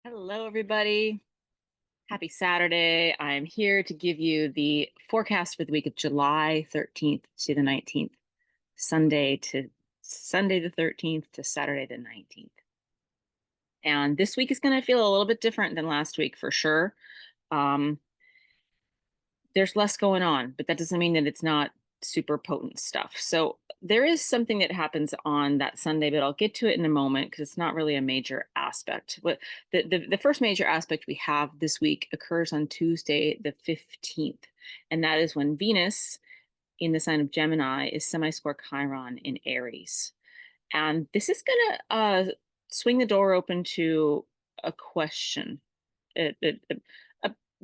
Hello, everybody. Happy Saturday. I'm here to give you the forecast for the week of July 13th to the 19th, Sunday the 13th to Saturday the 19th. And this week is going to feel a little bit different than last week for sure. Um, there's less going on, but that doesn't mean that it's not super potent stuff. So there is something that happens on that Sunday, but I'll get to it in a moment because it's not really a major aspect. What the first major aspect we have this week occurs on Tuesday, the 15th, and that is when Venus in the sign of Gemini is semi-square Chiron in Aries. And this is going to swing the door open to a question, a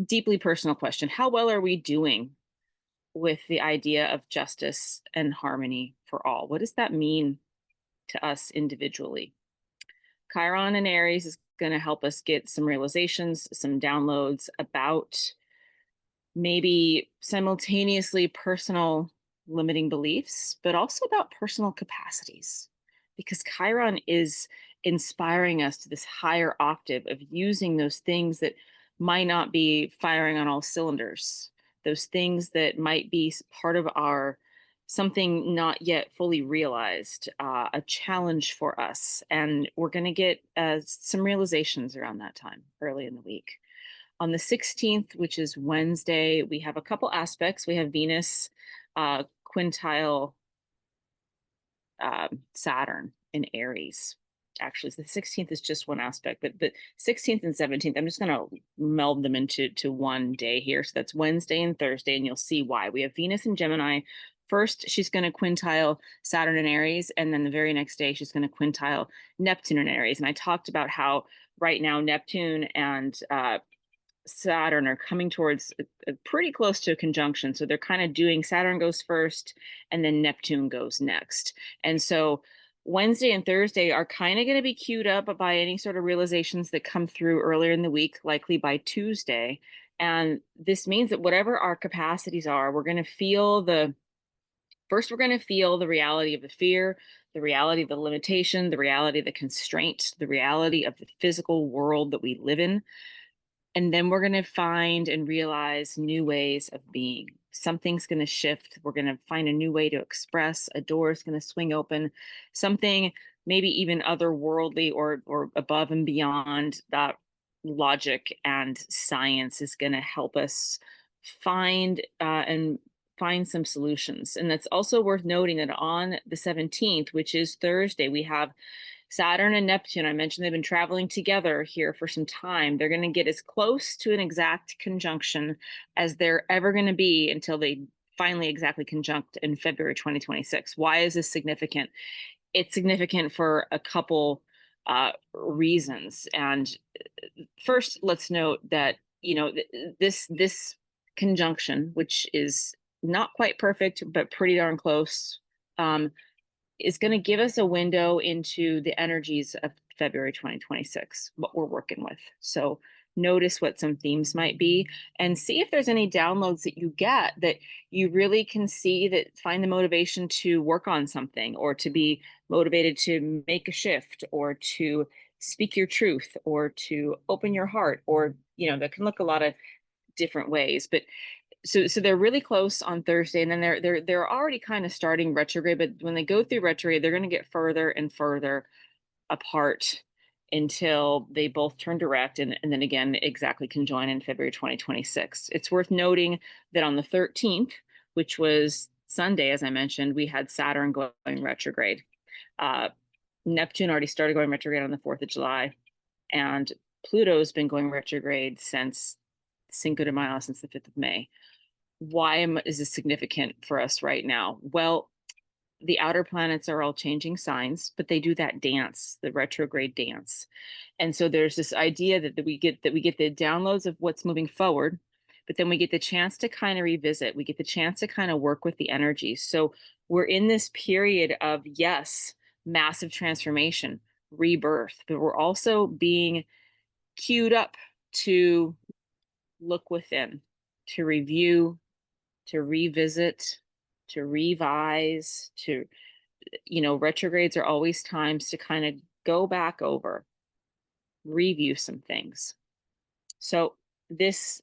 deeply personal question. How well are we doing with the idea of justice and harmony for all? What does that mean to us individually? Chiron and Aries is going to help us get some realizations, some downloads about maybe simultaneously personal limiting beliefs, but also about personal capacities. Because Chiron is inspiring us to this higher octave of using those things that might not be firing on all cylinders, those things that might be part of our something not yet fully realized, a challenge for us. And we're going to get some realizations around that time early in the week. On the 16th, which is Wednesday, we have a couple aspects. We have Venus quintile Saturn in Aries. Actually, the 16th is just one aspect, but the 16th and 17th, I'm just going to meld them into one day here. So that's Wednesday and Thursday, and you'll see why. We have Venus in Gemini. First, she's going to quintile Saturn in Aries, and then the very next day, she's going to quintile Neptune in Aries. And I talked about how right now Neptune and Saturn are coming towards pretty close to a conjunction. So they're kind of doing Saturn goes first and then Neptune goes next. And so Wednesday and Thursday are kind of going to be queued up by any sort of realizations that come through earlier in the week, likely by Tuesday. And this means that whatever our capacities are, we're going to feel we're going to feel the reality of the fear, the reality of the limitation, the reality of the constraint, the reality of the physical world that we live in. And then we're going to find and realize new ways of being. Something's going to shift. We're going to find a new way to express. A door is going to swing open. Something maybe even otherworldly or above and beyond that logic and science is going to help us find and find some solutions. And that's also worth noting that on the 17th, which is Thursday, we have Saturn and Neptune. I mentioned they've been traveling together here for some time. They're going to get as close to an exact conjunction as they're ever going to be until they finally exactly conjunct in February 2026. Why is this significant? It's significant for a couple reasons. And first, let's note that this conjunction, which is not quite perfect but pretty darn close, is going to give us a window into the energies of February 2026, what we're working with. So notice what some themes might be and see if there's any downloads that you get that you really can see that find the motivation to work on something or to be motivated to make a shift or to speak your truth or to open your heart, or that can look a lot of different ways. But so they're really close on Thursday, and then they're already kind of starting retrograde. But when they go through retrograde, they're going to get further and further apart until they both turn direct, and then again exactly conjoin in February 2026. It's worth noting that on the 13th, which was Sunday, as I mentioned, we had Saturn going retrograde. Neptune already started going retrograde on the 4th of July, and Pluto's been going retrograde since Cinco de Mayo, since the 5th of May. Why is this significant for us right now? Well, the outer planets are all changing signs, but they do that dance, the retrograde dance. And so there's this idea that we get the downloads of what's moving forward, but then we get the chance to kind of revisit. We get the chance to kind of work with the energies. So we're in this period of, yes, massive transformation, rebirth, but we're also being queued up to look within, to review, to revisit, to revise, retrogrades are always times to kind of go back over review some things. So this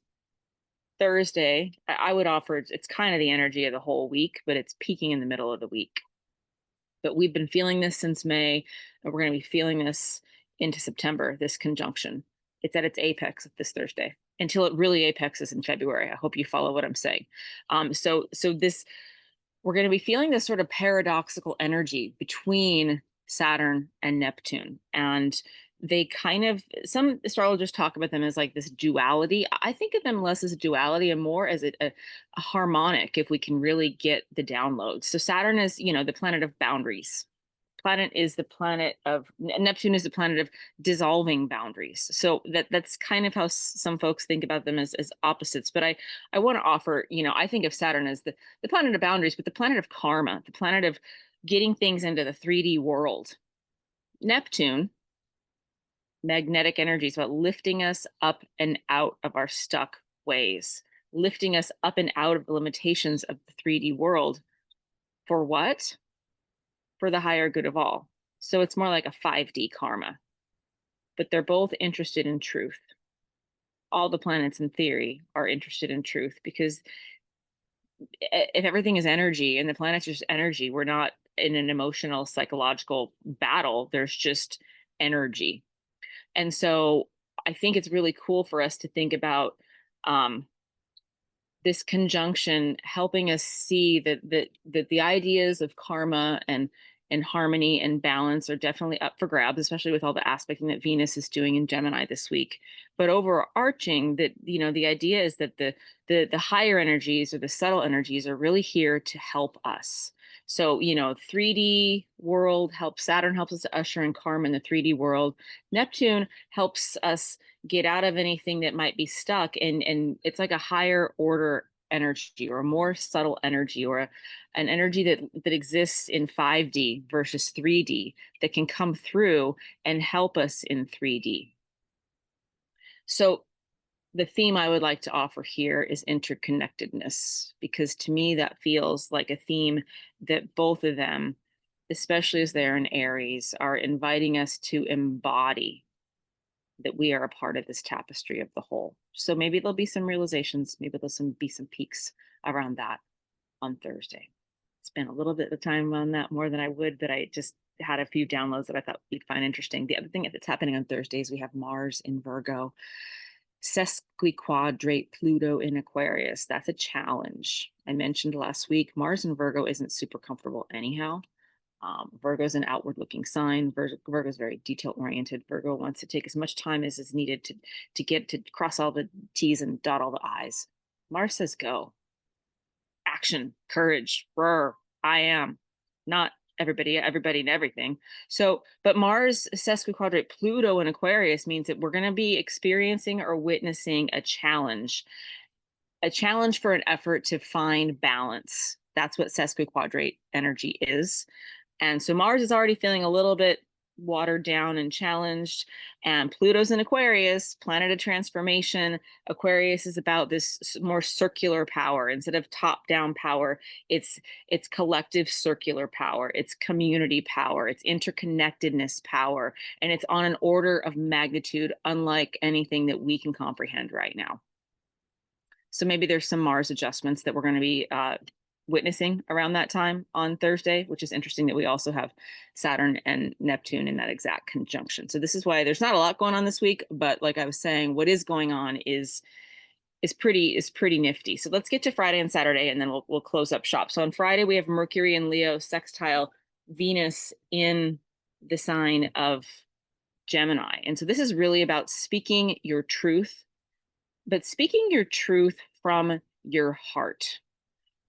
Thursday, I would offer it's kind of the energy of the whole week, but it's peaking in the middle of the week. But we've been feeling this since May, and we're going to be feeling this into September, this conjunction. It's at its apex this Thursday until it really apexes in February. I hope you follow what I'm saying. So this we're going to be feeling this sort of paradoxical energy between Saturn and Neptune. And they kind of, some astrologers talk about them as like this duality. I think of them less as a duality and more as a harmonic, if we can really get the downloads. So Saturn is, the planet of boundaries. Planet is the planet of Neptune is the planet of dissolving boundaries. So that's kind of how some folks think about them as opposites. But I want to offer, I think of Saturn as the planet of boundaries, but the planet of karma, the planet of getting things into the 3D world. Neptune, magnetic energy, is about lifting us up and out of our stuck ways, lifting us up and out of the limitations of the 3D world. For what? For the higher good of all. So it's more like a 5D karma, but they're both interested in truth. All the planets in theory are interested in truth, because if everything is energy and the planets are just energy, we're not in an emotional, psychological battle. There's just energy. And so I think it's really cool for us to think about this conjunction helping us see that the ideas of karma and harmony and balance are definitely up for grabs, especially with all the aspecting that Venus is doing in Gemini this week. But overarching, that the idea is that the higher energies or the subtle energies are really here to help us. So 3D world helps, Saturn helps us to usher in karma in the 3D world. Neptune helps us get out of anything that might be stuck, and it's like a higher order energy or a more subtle energy, or an energy that exists in 5D versus 3D, that can come through and help us in 3D. So the theme I would like to offer here is interconnectedness, because to me that feels like a theme that both of them, especially as they're in Aries, are inviting us to embody, that we are a part of this tapestry of the whole. So maybe there'll be some realizations, maybe there'll be some peaks around that on Thursday. Spent a little bit of time on that, more than I would, but I just had a few downloads that I thought you'd find interesting. The other thing that's happening on Thursdays, we have Mars in Virgo, sesquiquadrate Pluto in Aquarius. That's a challenge. I mentioned last week, Mars in Virgo isn't super comfortable anyhow. Virgo is an outward looking sign. Virgo is very detail oriented. Virgo wants to take as much time as is needed to get to cross all the T's and dot all the I's. Mars says go. Action, courage, I am. Not everybody and everything. So, but Mars sesquiquadrate Pluto in Aquarius means that we're going to be experiencing or witnessing a challenge for an effort to find balance. That's what sesquiquadrate energy is. And so Mars is already feeling a little bit watered down and challenged. And Pluto's in Aquarius, planet of transformation. Aquarius is about this more circular power. Instead of top-down power, it's collective circular power, it's community power, it's interconnectedness power, and it's on an order of magnitude unlike anything that we can comprehend right now. So maybe there's some Mars adjustments that we're going to be witnessing around that time on Thursday, which is interesting that we also have Saturn and Neptune in that exact conjunction. So this is why there's not a lot going on this week, but like I was saying, what is going on is pretty nifty. So let's get to Friday and Saturday, and then we'll close up shop. So on Friday we have Mercury in Leo sextile Venus in the sign of Gemini. And so this is really about speaking your truth, but speaking your truth from your heart.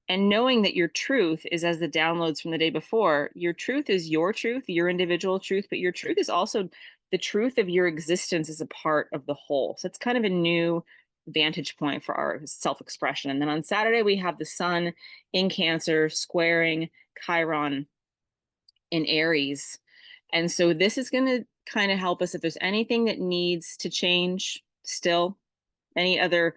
And knowing that your truth is as the downloads from the day before, your truth is your truth, your individual truth, but your truth is also the truth of your existence as a part of the whole. So it's kind of a new vantage point for our self-expression. And then on Saturday, we have the sun in Cancer squaring Chiron in Aries. And so this is going to kind of help us if there's anything that needs to change still, any other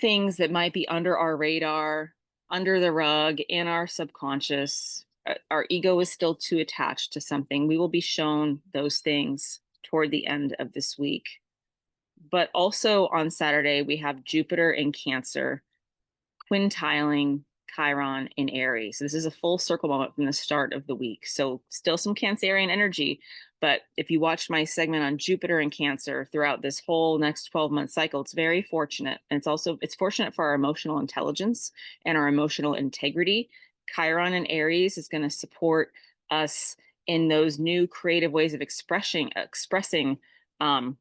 things that might be under our radar, under the rug, in our subconscious. Our ego is still too attached to something. We will be shown those things toward the end of this week. But also on Saturday, we have Jupiter in Cancer, quintiling Chiron in Aries. So this is a full circle moment from the start of the week. So still some Cancerian energy. But if you watched my segment on Jupiter and Cancer throughout this whole next 12-month cycle, it's very fortunate. And it's fortunate for our emotional intelligence and our emotional integrity. Chiron in Aries is going to support us in those new creative ways of expressing um,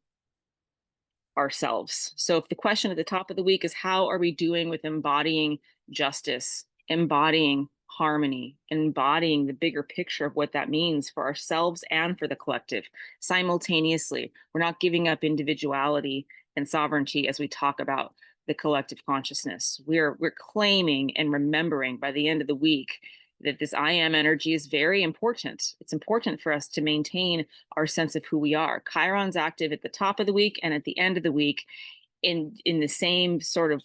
ourselves. So if the question at the top of the week is how are we doing with embodying justice, embodying harmony, embodying the bigger picture of what that means for ourselves and for the collective simultaneously, we're not giving up individuality and sovereignty as we talk about the collective consciousness. We're claiming and remembering by the end of the week that this I am energy is very important. It's important for us to maintain our sense of who we are. Chiron's active at the top of the week and at the end of the week in the same sort of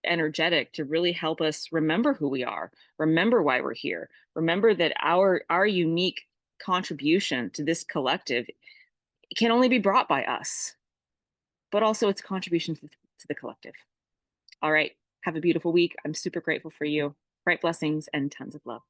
energetic to really help us remember who we are, remember why we're here, remember that our unique contribution to this collective can only be brought by us, but also its contribution to the collective. All right, have a beautiful week. I'm super grateful for you. Bright blessings and tons of love.